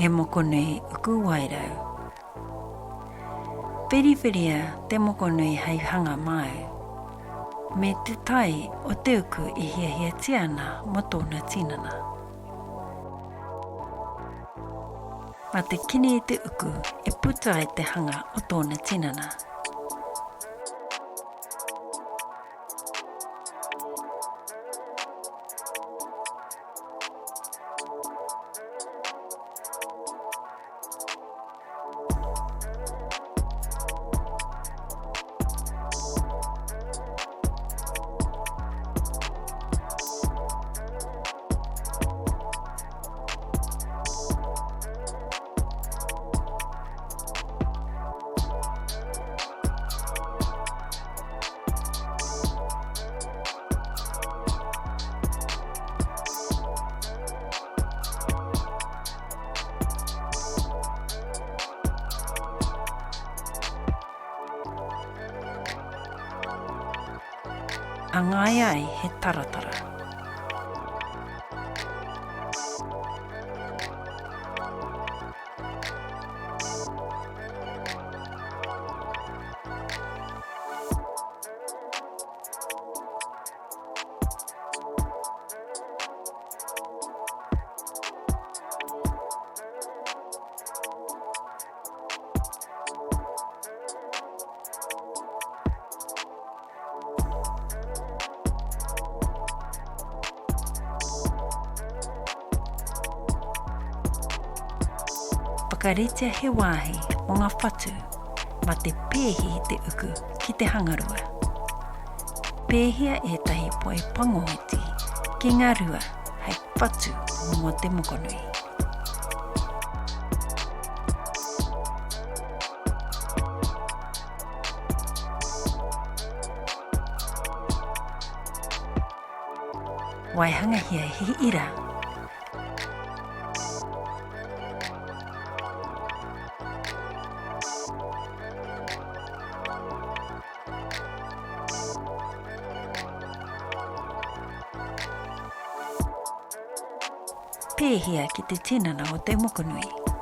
he moko nui uku wairau. Whiriwhiria te moko nui hei hanga mai. Me te tai o te uku I hiahia tiana mo tōna tinana. Ma te kini I te uku e puta ai te hanga o tōna tinana. A ngai ai he taratara. Pakaritia he wāhi o ngā whatu ma te pēhi I te uku ki te hangarua. Pēhia ētahi poe pangoiti ki ngā rua hei whatu mo te mokonui. Waihanga hia hi ira. Pēhia ki te tinana o te mokonui.